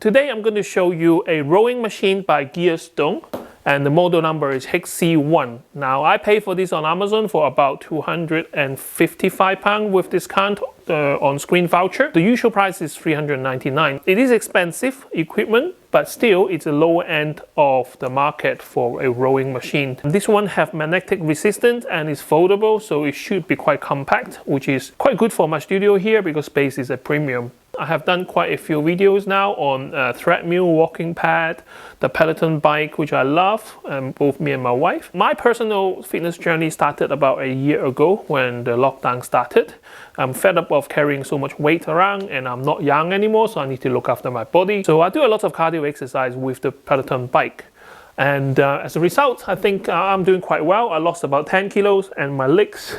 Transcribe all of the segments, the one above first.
Today I'm going to show you a rowing machine by Gearstone, and the model number is HCQ. Now I paid for this on Amazon for about £255 with discount on screen voucher. The usual price is $399. It is expensive equipment, but still it's a lower end of the market for a rowing machine. This one have magnetic resistance and is foldable, so it should be quite compact, which is quite good for my studio here because space is a premium. I have done quite a few videos now on treadmill, walking pad, the Peloton bike, which I love, both me and my wife. My personal fitness journey started about a year ago when the lockdown started. I'm fed up of carrying so much weight around, and I'm not young anymore, so I need to look after my body. So I do a lot of cardio exercise with the Peloton bike. And as a result, I think I'm doing quite well. I lost about 10 kilos and my legs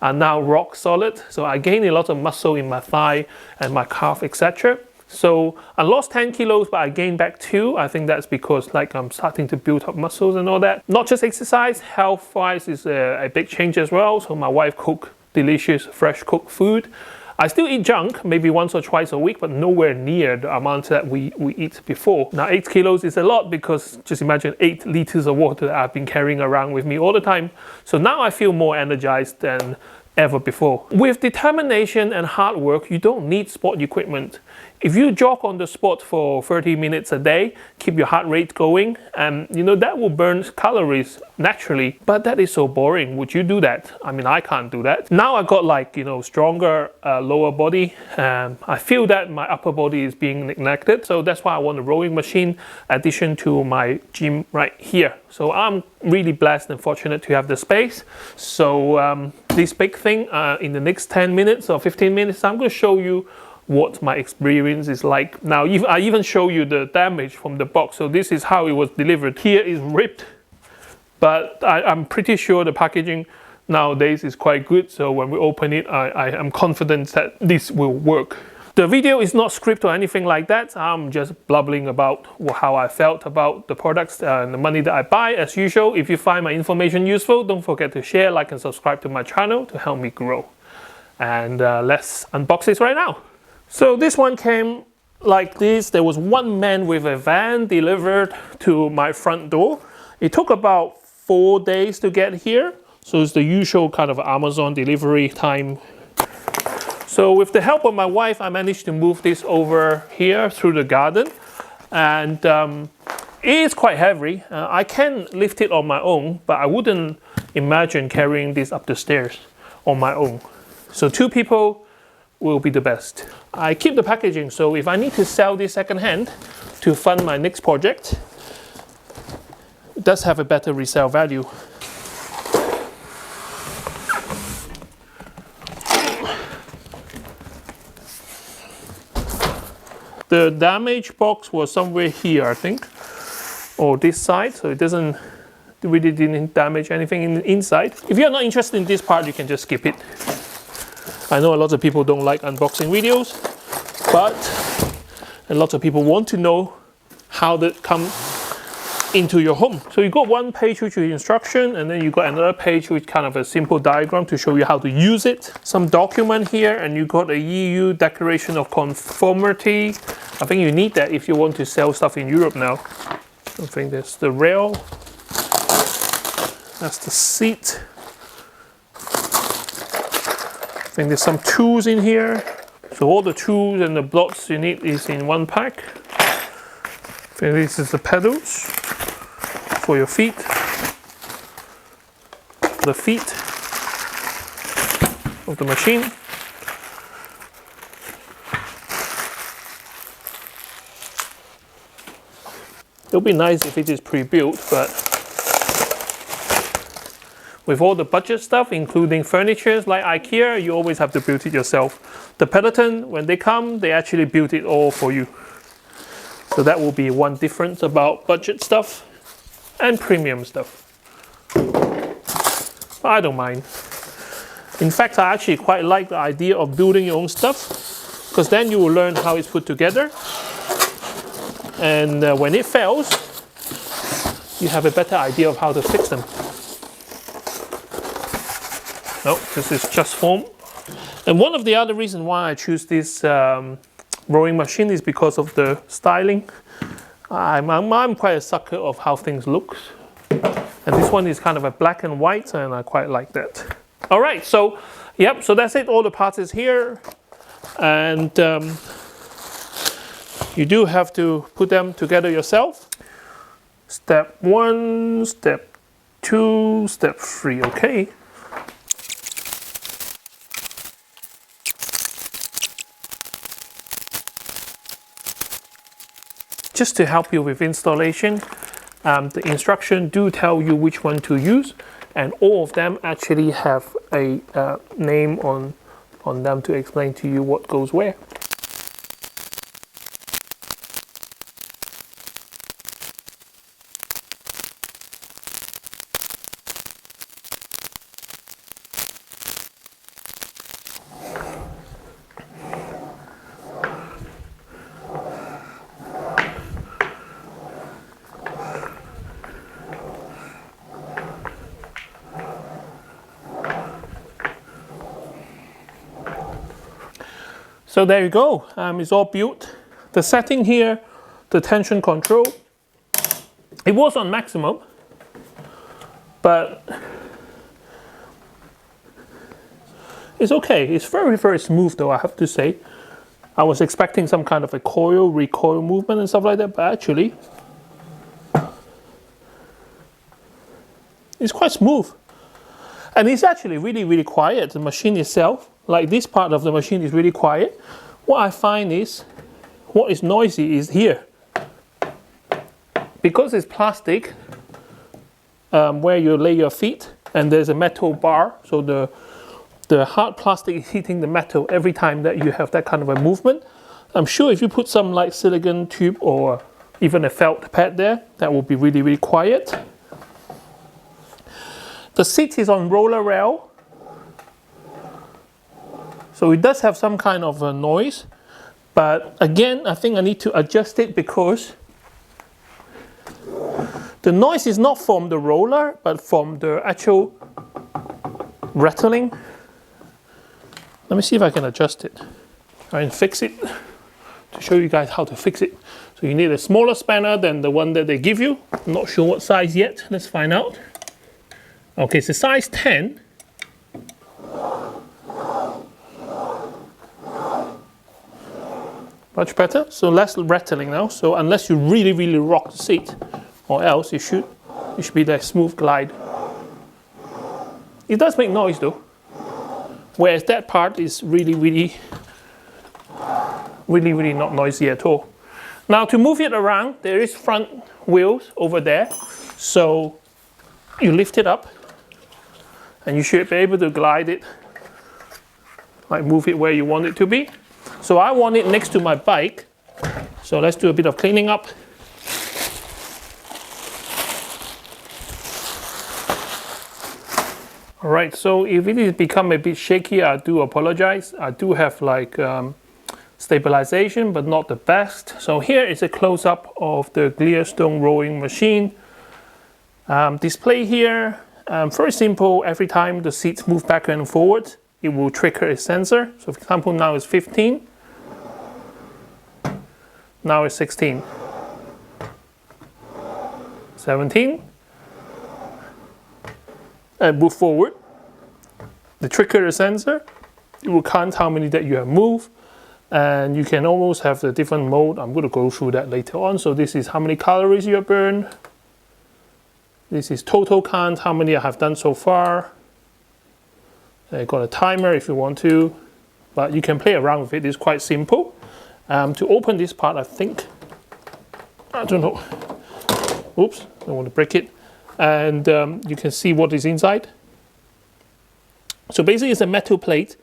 are now rock solid. So I gained a lot of muscle in my thigh and my calf, etc. So I lost 10 kilos, but I gained back 2. I think that's because I'm starting to build up muscles and all that. Not just exercise, health-wise is a big change as well. So my wife cooks delicious, fresh cooked food. I still eat junk, maybe once or twice a week, but nowhere near the amount that we eat before. Now 8 kilos is a lot because just imagine 8 liters of water that I've been carrying around with me all the time. So now I feel more energized than ever before. With determination and hard work, you don't need sport equipment. If you jog on the spot for 30 minutes a day, keep your heart rate going, and that will burn calories naturally, but that is so boring. Would you do that? I mean, I can't do that. Now I got stronger lower body. I feel that my upper body is being neglected, so that's why I want a rowing machine addition to my gym right here. So I'm really blessed and fortunate to have the space. So this big thing, in the next 10 minutes or 15 minutes, I'm going to show you what my experience is like. Now I even show you the damage from the box. So this is how it was delivered. Here is ripped, but I'm pretty sure the packaging nowadays is quite good. So when we open it, I am confident that this will work. The video is not scripted or anything like that. I'm just blubbering about how I felt about the products and the money that I buy. As usual, if you find my information useful, don't forget to share, like and subscribe to my channel to help me grow. And let's unbox this right now. So this one came like this. There was one man with a van delivered to my front door. It took about 4 days to get here. So it's the usual kind of Amazon delivery time. So with the help of my wife, I managed to move this over here through the garden. And it is quite heavy. I can lift it on my own, but I wouldn't imagine carrying this up the stairs on my own. So 2 people will be the best. I keep the packaging, so if I need to sell this second-hand to fund my next project, it does have a better resale value. The damage box was somewhere here, I think, or this side, so it didn't damage anything in the inside. If you're not interested in this part, you can just skip it. I know a lot of people don't like unboxing videos, but a lot of people want to know how that comes into your home. So you got one page which is instruction, and then you got another page with kind of a simple diagram to show you how to use it. Some document here, and you got a EU Declaration of Conformity. I think you need that if you want to sell stuff in Europe now. I think there's the rail. That's the seat. I think there's some tools in here. So all the tools and the blocks you need is in one pack. I think this is the pedals for your feet. The feet of the machine. It'll be nice if it is pre-built, but with all the budget stuff, including furniture like IKEA, you always have to build it yourself. The Peloton, when they come, they actually build it all for you. So that will be one difference about budget stuff and premium stuff. But I don't mind. In fact, I actually quite like the idea of building your own stuff, because then you will learn how it's put together. And when it fails, you have a better idea of how to fix them. No, this is just foam. And one of the other reasons why I choose this rowing machine is because of the styling. I'm quite a sucker of how things look. And this one is kind of a black and white, and I quite like that. All right, so yep, so that's it. All the parts is here. And you do have to put them together yourself. Step 1, step 2, step 3, okay. Just to help you with installation, the instruction do tell you which one to use, and all of them actually have a name on them to explain to you what goes where. So there you go, it's all built. The setting here, the tension control, it was on maximum, but it's okay. It's very, very smooth though, I have to say. I was expecting some kind of a recoil movement and stuff like that, but actually, it's quite smooth. And it's actually really, really quiet, the machine itself. Like this part of the machine is really quiet. What I find is, what is noisy is here. Because it's plastic, where you lay your feet, and there's a metal bar, so the hard plastic is hitting the metal every time that you have that kind of a movement. I'm sure if you put some like silicone tube or even a felt pad there, that will be really, really quiet. The seat is on roller rail. So it does have some kind of a noise, but again, I think I need to adjust it because the noise is not from the roller, but from the actual rattling. Let me see if I can adjust it. Try and fix it to show you guys how to fix it. So you need a smaller spanner than the one that they give you. I'm not sure what size yet. Let's find out. Okay, it's a size 10. Much better, so less rattling now. So unless you really, really rock the seat, or else it should be that smooth glide. It does make noise though, whereas that part is really, really not noisy at all. Now to move it around, there is front wheels over there. So you lift it up, and you should be able to glide it, like move it where you want it to be. So I want it next to my bike. So let's do a bit of cleaning up. All right, so if it has become a bit shaky, I do apologize. I do have like stabilization, but not the best. So here is a close-up of the Gearstone rowing machine. Display here, very simple. Every time the seats move back and forward, it will trigger a sensor. So for example, now it's 15. Now it's 16. 17. And move forward. The trigger sensor, it will count how many that you have moved. And you can almost have the different mode. I'm going to go through that later on. So this is how many calories you have burned. This is total count, how many I have done so far. I got a timer if you want to, but you can play around with it. It's quite simple. To open this part, I think, I don't know. Oops, I don't want to break it. And you can see what is inside. So basically it's a metal plate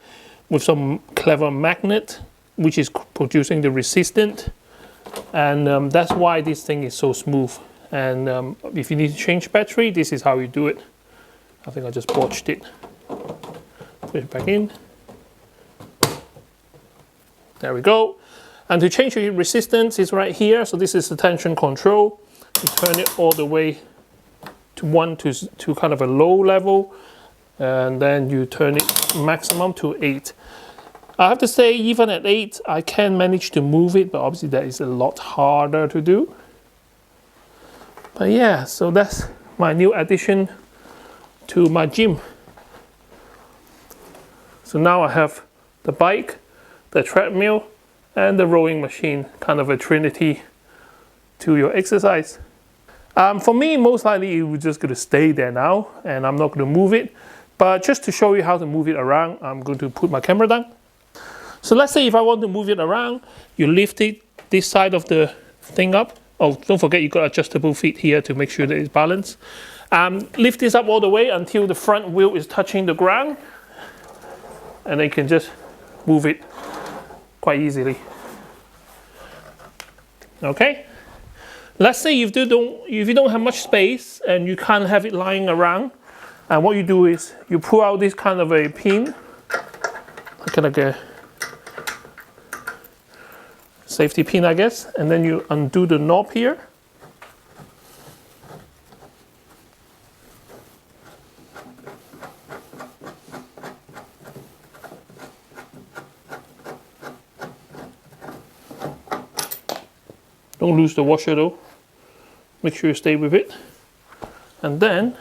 with some clever magnet, which is producing the resistance. And that's why this thing is so smooth. And if you need to change battery, this is how you do it. I think I just botched it. Put it back in. There we go. And to change the resistance is right here. So this is the tension control. You turn it all the way to 1 to kind of a low level. And then you turn it maximum to 8. I have to say, even at 8, I can manage to move it, but obviously that is a lot harder to do. But yeah, so that's my new addition to my gym. So now I have the bike, the treadmill, and the rowing machine, kind of a trinity to your exercise. For me, most likely it was just going to stay there now, and I'm not going to move it. But just to show you how to move it around, I'm going to put my camera down. So let's say if I want to move it around, you lift it this side of the thing up. Oh, don't forget you got adjustable feet here to make sure that it's balanced. Lift this up all the way until the front wheel is touching the ground, and then you can just move it quite easily. Okay. Let's say if you don't have much space and you can't have it lying around, and what you do is you pull out this kind of a pin, like a safety pin, I guess, and then you undo the knob here. Don't lose the washer though. Make sure you stay with it. And then,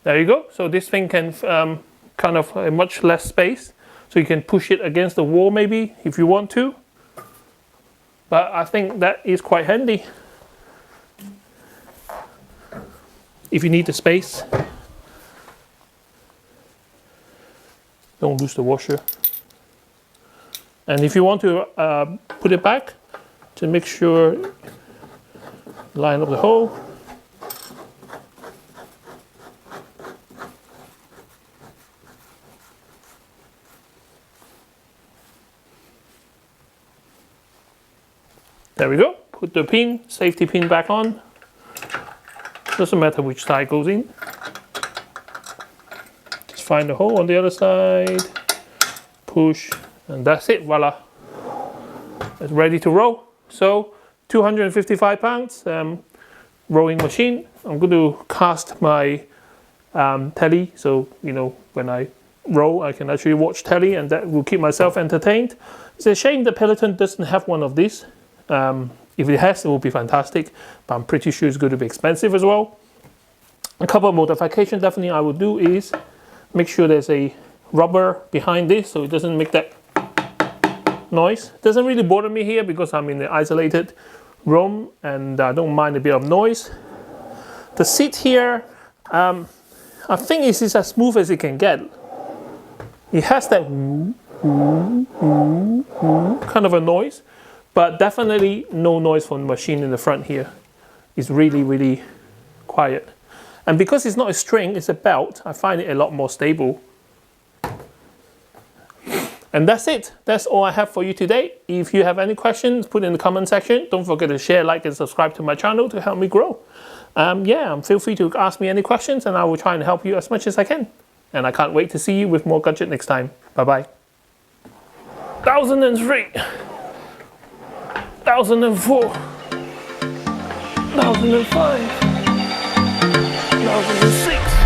there you go. So this thing can kind of much less space. So you can push it against the wall maybe if you want to. But I think that is quite handy if you need the space. Don't lose the washer. And if you want to put it back, to make sure line up the hole. There we go. Put the pin, safety pin back on. Doesn't matter which side goes in. Just find the hole on the other side, push, and that's it, voila. It's ready to row. So 255 pounds rowing machine. I'm going to cast my telly, so you know when I row I can actually watch telly, and that will keep myself entertained. It's a shame the Peloton doesn't have one of these. If it has, it will be fantastic, but I'm pretty sure it's going to be expensive as well. A couple of modifications definitely I would do is make sure there's a rubber behind this so it doesn't make that noise. It doesn't really bother me here because I'm in an isolated room and I don't mind a bit of noise. The seat here, I think it is as smooth as it can get. It has that kind of a noise, but definitely no noise from the machine in the front here. It's really, really quiet. And because it's not a string, it's a belt, I find it a lot more stable. And that's it. That's all I have for you today. If you have any questions, put in the comment section. Don't forget to share, like, and subscribe to my channel to help me grow. Feel free to ask me any questions and I will try and help you as much as I can. And I can't wait to see you with more gadget next time. Bye-bye. 1003, 1004, 1005, 1006.